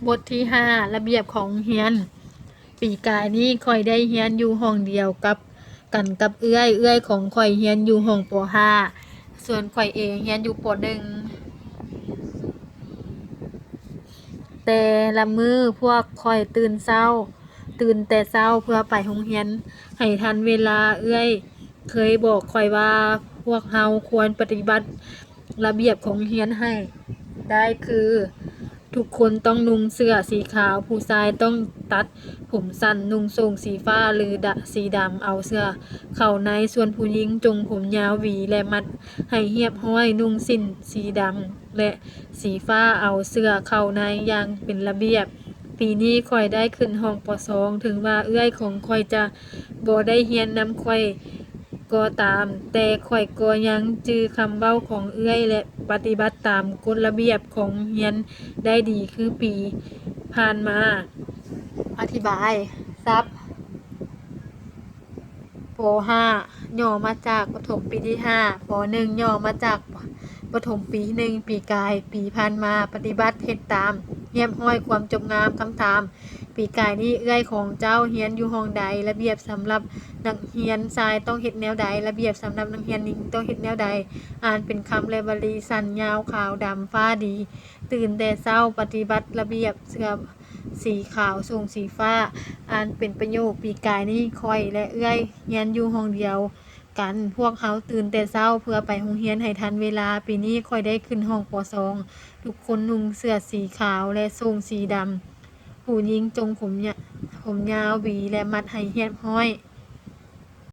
บทที่ห้าระเบียบของเฮียนปีกายนี้ค่อยได้เฮียนอยู่ห้องเดียวกับกันกับเอื้อยของข่อยเฮียนอยู่ห้องป .5 ส่วนข่อยเองเฮียนอยู่ป .1 แต่ละมื้อพวกข่อยตื่นแต่เช้าเพื่อไปโรงเรียนให้ทันเวลาเอื้อยเคยบอกข่อยว่าพวกเราควรปฏิบัติระเบียบของเรียนให้ได้คือทุกคนต้องนุ่งเสื้อสีขาวผู้ชายต้องตัดผมสั้นนุ่งทรงสีฟ้าหรือสีดำเอาเสื้อเข้าในส่วนผู้หญิงจงผมยาวหวีและมัดให้เรียบร้อยนุ่งสิ้นสีดำและสีฟ้าเอาเสื้อเข้าในอย่างเป็นระเบียบปีนี้ข่อยได้ขึ้นห้องป .2 ถึงว่าเอื้อยของข่อยจะบ่ได้เรียนนำข่อยก็ตามแต่ข่อยก็ยังจื้อคำเว้าของเอื้อยและปฏิบัติตามกฎระเบียบของเรียนได้ดีคือปีผ่านมาอธิบายซับป .5 ย่อมาจากประถมปีที่5ป .1 ย่อมาจากประถมปีที่1ปีกายปีผ่านมาปฏิบัติเฮ็ดตามเรียบร้อยความจบงามคำถามปีกายนี้เอื้อยของเจ้าเรียนอยู่ห้องใดระเบียบสำหรับนักเรียนชายต้องเฮ็ดแนวใดระเบียบสำหรับนักเรียนหญิงต้องเฮ็ดแนวใดอ่านเป็นคำและวลีสั้นยาวขาวดำฟ้าดีตื่นแต่เช้าปฏิบัติระเบียบเสื้อสีขาวทรงสีฟ้าอ่านเป็นประโยคปีกายนี้ค่อยและเอื้อยเรียนอยู่ห้องเดียวกันพวกเขาตื่นแต่เช้าเพื่อไปโรงเรียนให้ทันเวลาปีนี้ค่อยได้ขึ้นห้องป .2 ทุกคนนุ่งเสื้อสีขาวและทรงสีดำผู้หญิงจงผมยาวหวีและมัดให้เรียบร้อย